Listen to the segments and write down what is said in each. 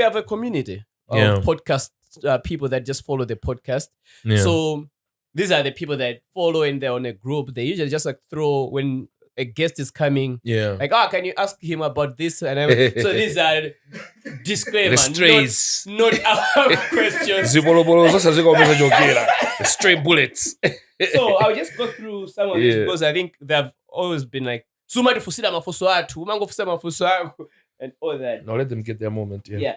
have a community Yeah. of podcast people that just follow the podcast. Yeah. So these are the people that follow and they're on a group. They usually just like throw when a guest is coming. Yeah. Like, can you ask him about this? And so these are disclaimer, The strays. not our questions. The stray bullets. So I'll just go through some of these because I think they've always been like, Suma tufusira mafuso atu, umango fusira mafuso atu, and all that. Now let them get their moment. Yeah.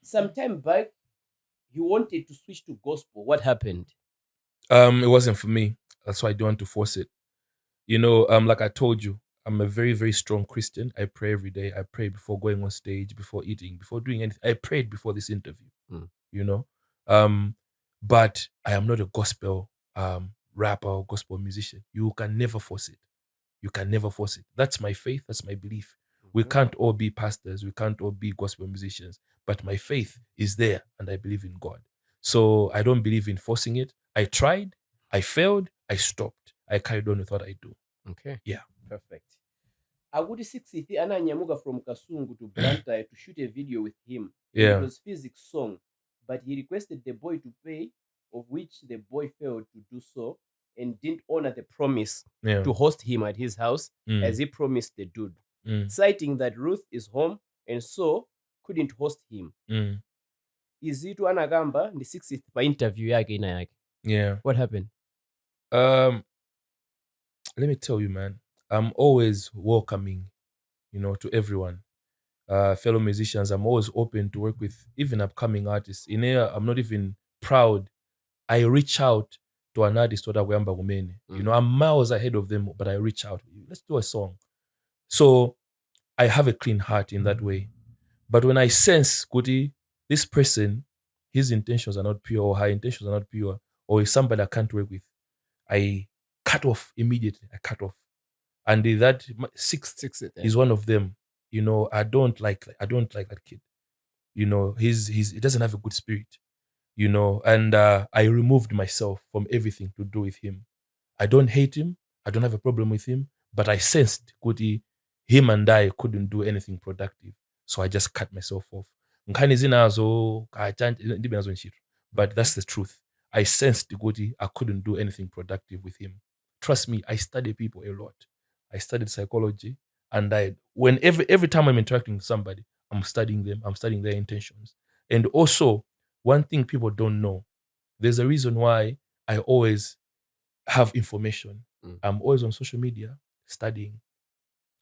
Some time back, you wanted to switch to gospel. What happened? It wasn't for me. That's why I don't want to force it. You know, like I told you, I'm a very, very strong Christian. I pray every day. I pray before going on stage, before eating, before doing anything. I prayed before this interview. You know, but I am not a gospel rapper or gospel musician. You can never force it. You can never force it. That's my faith. That's my belief. We can't all be pastors. We can't all be gospel musicians. But my faith is there, and I believe in God. So I don't believe in forcing it. I tried. I failed. I stopped. I carried on with what I do. Okay. Yeah. Perfect. Agudi 60 ananyamuka from Kasungu to Blantyre to shoot a video with him. Yeah. It was PHYZIX song, but he requested the boy to pay, of which the boy failed to do so and didn't honor the promise to host him at his house as he promised the dude, citing that Ruth is home and so couldn't host him. Izitu anagamba the 60th by interview yake ina yake. Yeah. What happened? Let me tell you, man, I'm always welcoming, to everyone. Fellow musicians, I'm always open to work with even upcoming artists. In here, I'm not even proud. I reach out to an artist that Wamba Gumene. I'm miles ahead of them, but I reach out. Let's do a song. So I have a clean heart in that way. But when I sense, Kuti, this person, his intentions are not pure or her intentions are not pure, or is somebody I can't work with, I cut off immediately. I cut off. And that sixth is one of them. I don't like that kid. He doesn't have a good spirit. And I removed myself from everything to do with him. I don't hate him. I don't have a problem with him. But I sensed Kuti, him and I couldn't do anything productive. So I just cut myself off. But that's the truth. I sensed Kuti, I couldn't do anything productive with him. Trust me, I study people a lot. I studied psychology, and every time I'm interacting with somebody, I'm studying them, I'm studying their intentions. And also, one thing people don't know, there's a reason why I always have information. I'm always on social media studying.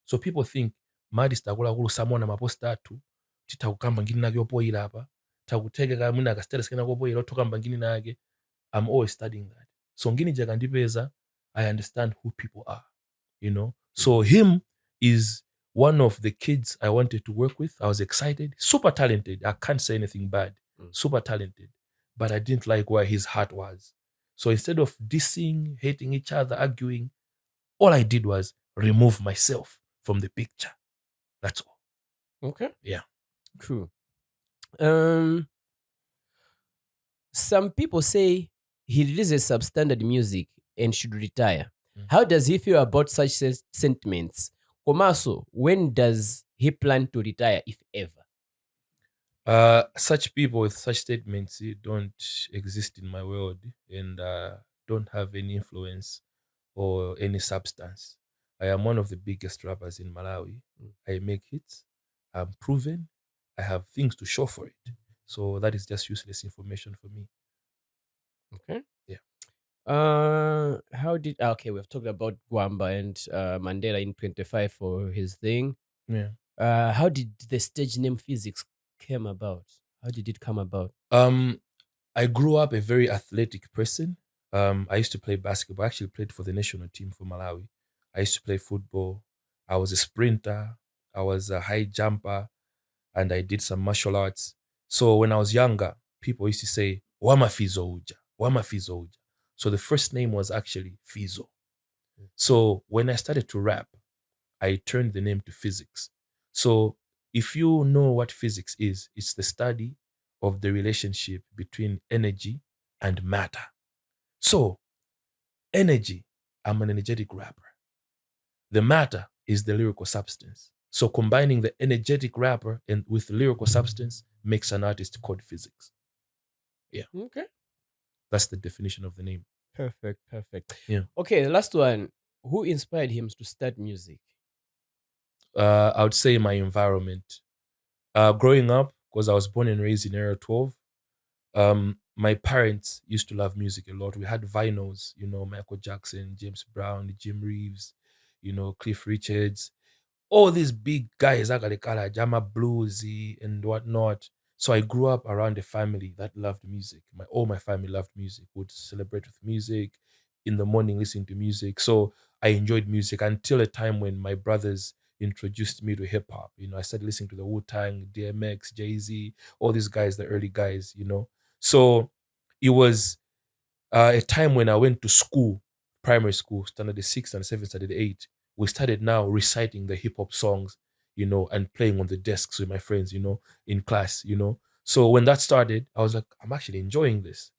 So people think, Madis takula kulu samona maposta atu, chitakukamba ngini nage opoira apa, takutega muna ka status kana opoira otokamba ngini nage. I'm always studying that. So ngini jagandipeza, I understand who people are, So him is one of the kids I wanted to work with. I was excited, super talented. I can't say anything bad. Super talented. But I didn't like where his heart was. So instead of dissing, hating each other, arguing, all I did was remove myself from the picture. That's all. Okay. Yeah. True. Some people say he releases substandard music and should retire. How does he feel about such sentiments? Komaso, when does he plan to retire, if ever? Such people with such statements don't exist in my world and don't have any influence or any substance. I am one of the biggest rappers in Malawi. I make hits. I'm proven. I have things to show for it. So that is just useless information for me. Okay. Yeah. We've talked about Gwamba and Mandela in 25 for his thing. Yeah. How did the stage name PHYZIX came about? How did it come about? I grew up a very athletic person. I used to play basketball. I actually played for the national team for Malawi. I used to play football. I was a sprinter. I was a high jumper. And I did some martial arts. So when I was younger, people used to say, Wama Fizo Uja. Wama Fizo Uja. So the first name was actually Fizo. So when I started to rap, I turned the name to PHYZIX. So if you know what physics is, it's the study of the relationship between energy and matter. So energy, I'm an energetic rapper. The matter is the lyrical substance. So combining the energetic rapper and with lyrical substance makes an artist called PHYZIX. Yeah, Okay. that's the definition of the name. Perfect. Perfect. Yeah. Okay, the last one. Who inspired him to start music? I would say my environment. Growing up, because I was born and raised in Area 12, my parents used to love music a lot. We had vinyls, Michael Jackson, James Brown, Jim Reeves, Cliff Richards, all these big guys, Agalekala, Jama Bluesy and whatnot. So I grew up around a family that loved music. All my family loved music, would celebrate with music, in the morning listening to music. So I enjoyed music until a time when my brothers introduced me to hip hop. I started listening to the Wu-Tang, DMX, Jay-Z, all these guys, the early guys. So it was a time when I went to school, primary school, standard 6 and 7, standard 8. We started now reciting the hip hop songs, and playing on the desks with my friends, in class. So when that started, I was like, I'm actually enjoying this.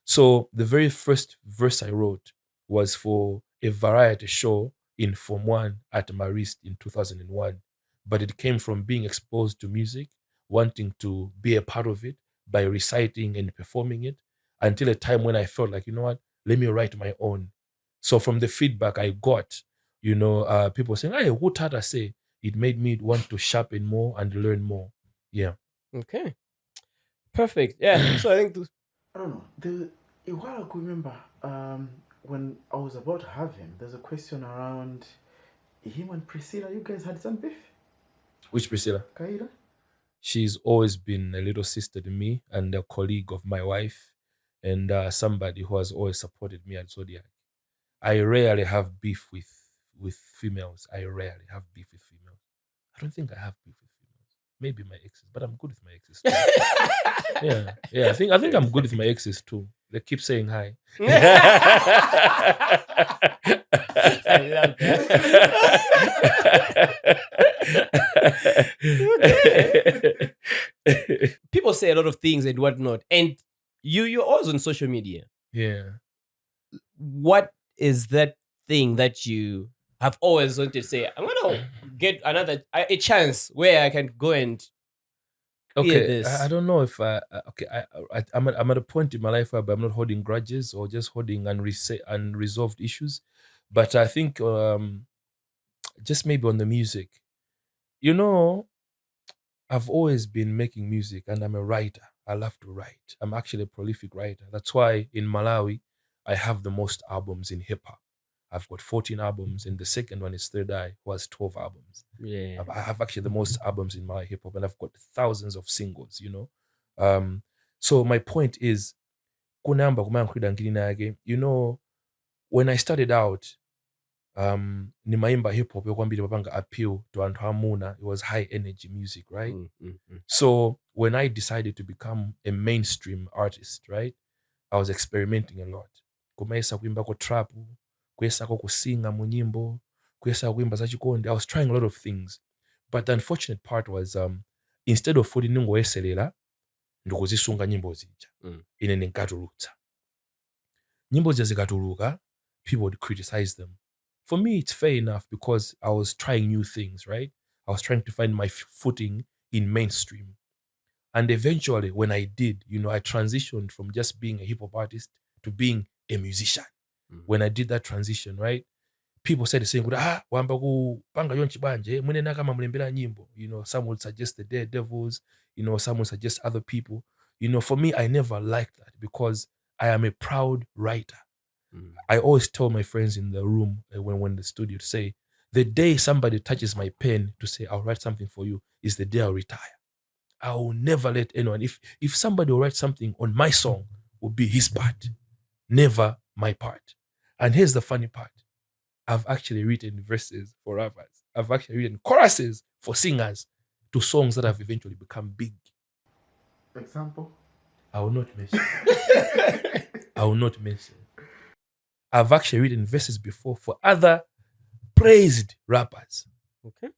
So the very first verse I wrote was for a variety show in Form 1 at Marist in 2001. But it came from being exposed to music, wanting to be a part of it by reciting and performing it, until a time when I felt like, you know what, let me write my own. So from the feedback I got, people saying, hey, what had I say? It made me want to sharpen more and learn more. Yeah. Okay. Perfect. Yeah. So I think I don't know. A while ago, remember, when I was about to have him, there's a question around him and Priscilla. You guys had some beef? Which Priscilla? Kaida? She's always been a little sister to me and a colleague of my wife, and somebody who has always supported me at Zodiac. I rarely have beef with females. I rarely have beef with females. I don't think I have beef with females. Maybe my exes, but I'm good with my exes too. Yeah. I think I'm good with my exes too. They keep saying hi. I love that. People say a lot of things and whatnot, and you're always on social media. Yeah. What is that thing that you have always wanted to say? I'm gonna get a chance where I can go and hear Okay, this. I don't know if I'm at a point in my life where I'm not holding grudges or just holding unresolved issues, but I think just maybe on the music. You know, I've always been making music and I'm a writer. I love to write. I'm actually a prolific writer. That's why in Malawi, I have the most albums in hip hop. I've got 14 albums, and the second one is Third Eye, who has 12 albums. Yeah. I have actually the most albums in my hip hop, and I've got thousands of singles. Um, so my point is, kunamba kumankhulida ngilinage, when I started out, nimaimba hip hop yokwambiri papanga appeal to anthu amuna. It was high energy music, right? So when I decided to become a mainstream artist, right, I was experimenting a lot. Kumaisa kuimbako trap, kuyesako kusinga mu nyimbo, kuyesako kuimba zachikondi. I was trying a lot of things. But the unfortunate part was, instead of futi ningoyeselela ndikuzisunga nyimbo zija, ine ninkatulutsa. Nyimbo zija zikatuluka, people would criticize them. For me, it's fair enough because I was trying new things, right? I was trying to find my footing in mainstream. And eventually, when I did, I transitioned from just being a hip hop artist to being a musician. When I did that transition, right? People said the same, wamba kupanga yonchi banje, munena kama mlembela nyimbo. Some would suggest the Daredevils, some would suggest other people. For me, I never liked that because I am a proud writer. I always tell my friends in the room when we're in the studio to say, the day somebody touches my pen to say, I'll write something for you, is the day I'll retire. I will never let anyone, if somebody will write something on my song, will be his part, never my part. And here's the funny part. I've actually written verses for rappers. I've actually written choruses for singers to songs that have eventually become big. Example? I will not mention. I will not mention. I've actually written verses before for other praised rappers. Okay.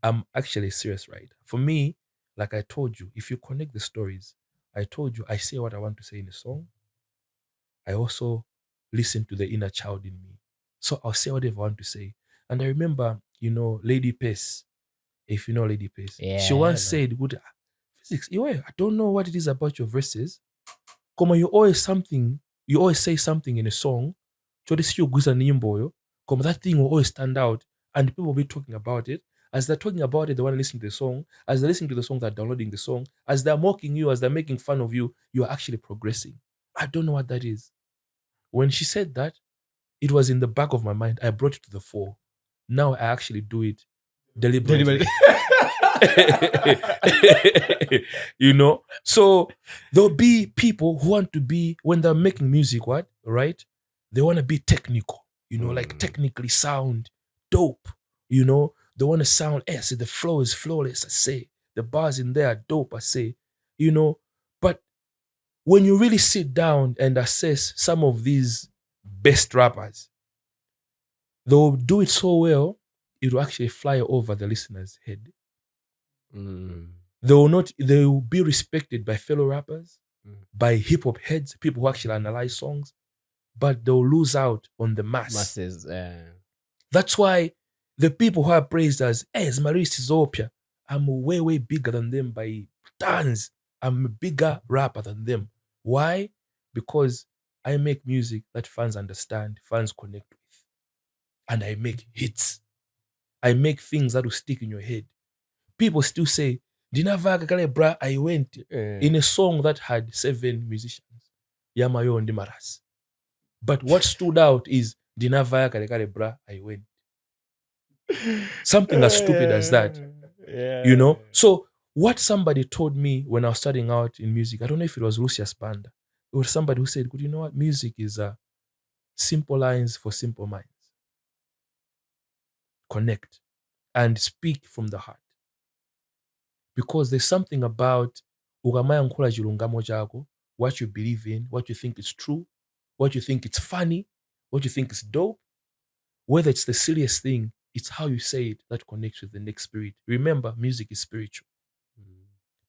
I'm actually a serious writer. For me, like I told you, if you connect the stories, I told you I say what I want to say in a song. I also listen to the inner child in me. So I'll say whatever I want to say. And I remember Lady Pace. If you know Lady Pace, Yeah, she I once know. said, "Good PHYZIX, I don't know what it is about your verses. Come you always say something in a song. So this you guza nyimbo. Come that thing will always stand out, and people will be talking about it. As they're talking about it, they want to listen to the song. As they're listening to the song, they're downloading the song. As they're mocking you, as they're making fun of you, you are actually progressing. I don't know what that is." When she said that, it was in the back of my mind. I brought it to the fore. Now I actually do it deliberately. So there'll be people who want to be, when they're making music, right? They want to be technical, like technically sound dope. They want to sound, I say the flow is flawless, I say. The bars in there are dope, I say. But when you really sit down and assess some of these best rappers, they'll do it so well, it will actually fly over the listener's head. They will be respected by fellow rappers, by hip hop heads, people who actually analyze songs, but they'll lose out on the masses. That's why the people who are praised as Maurice Zopia, I'm way, way bigger than them by tons. I'm a bigger rapper than them. Why? Because I make music that fans understand, fans connect with. And I make hits. I make things that will stick in your head. People still say, Dinavaga kale bra, I went in a song that had 7 musicians. Yamayo and Dimaras. But what stood out is Dinavaga kale bra, I went. Something as stupid as that. So what somebody told me when I was starting out in music, I don't know if it was Lucius Banda, it was somebody who said, you know what, music is simple lines for simple minds. Connect and speak from the heart. Because there's something about ugamaya nkula chilungamo chako, what you believe in, what you think is true, what you think is funny, what you think is dope. Whether it's the serious thing, it's how you say it that connects with the next spirit. Remember, music is spiritual.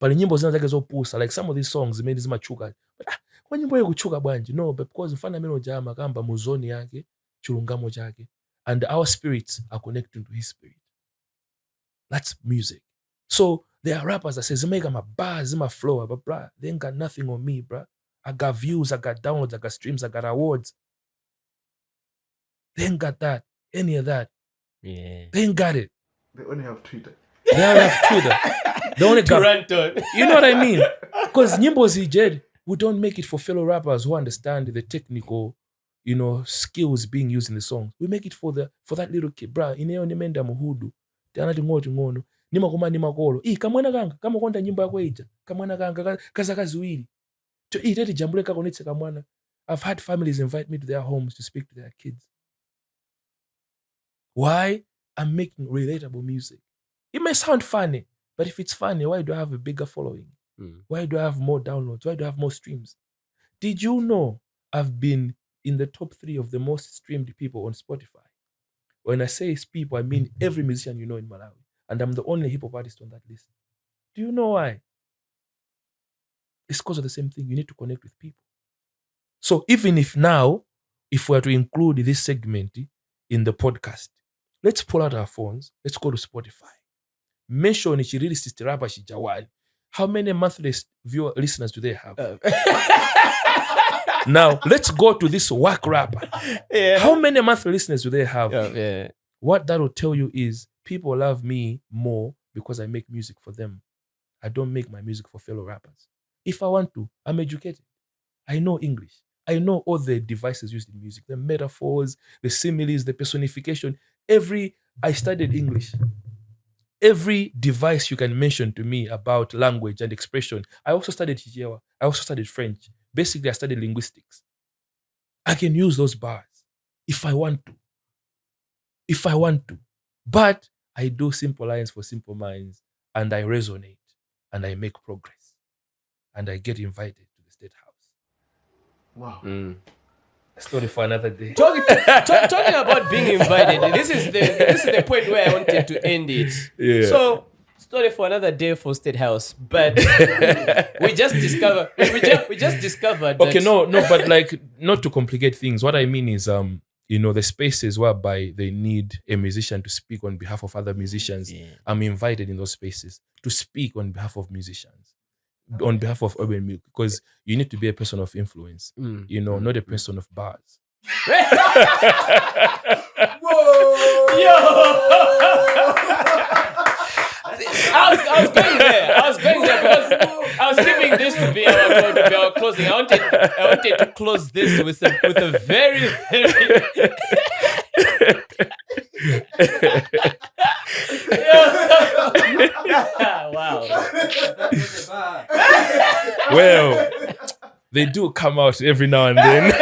But nyimbo zina zake zopusa, like some of these songs made zimachuka. But kwa nyimbo ye kuchuka bwanji? No, but because mfana meno jama kamba muzoni yake, chilungamo chake, and our spirits are connecting to his spirit. That's music. So there are rappers that say, Zimega my bars, my flow, but bruh, they ain't got nothing on me, bruh. I got views, I got downloads, I got streams, I got awards. They ain't got that, any of that. Yeah. They ain't got it. They only have Twitter. They only have Twitter. They only got, you know what I mean? Because Nyimbo ZJ, we don't make it for fellow rappers who understand the technical, skills being used in the songs. We make it for that little kid, bruh. Ineo nimenda muhudu. Tanati ngono. Nima nimakolo. Kamwana kanga, kama konda nyimbo yako ija. Kamwana kanga, kaza kazuili. Teti jambule kakonitse kamwana. I've had families invite me to their homes to speak to their kids. Why? I'm making relatable music. It may sound funny, but if it's funny, why do I have a bigger following? Why do I have more downloads? Why do I have more streams? Did you know I've been in the top 3 of the most streamed people on Spotify? When I say people, I mean every musician you know in Malawi. And I'm the only hip-hop artist on that list. Do you know why? It's because of the same thing. You need to connect with people. So even if now, if we are to include this segment in the podcast, let's pull out our phones. Let's go to Spotify. Mention Ichiriri Sister Rapper Shijawali. How many monthly listeners do they have? Now, let's go to this whack rapper. Yeah. How many monthly listeners do they have? Yeah. What that will tell you is people love me more because I make music for them. I don't make my music for fellow rappers. If I want to, I'm educated. I know English. I know all the devices used in music, the metaphors, the similes, the personification. I studied English. Every device you can mention to me about language and expression. I also studied Chichewa. I also studied French. Basically, I studied linguistics. I can use those bars if I want to. But I do simple lines for simple minds, and I resonate, and I make progress, and I get invited to the State House. Wow. Story for another day. Talking about being invited, this is the point where I wanted to end it. Yeah. So, story for another day for State House, but we just discovered. Okay, no, but like not to complicate things. What I mean is, the spaces whereby they need a musician to speak on behalf of other musicians. I'm invited in those spaces to speak on behalf of musicians, on behalf of urban music, because you need to be a person of influence, not a person of bars. Whoa! Yo! I was going there because I was keeping this to be our closing. I wanted to close this with a very, very wow. Well, they do come out every now and then.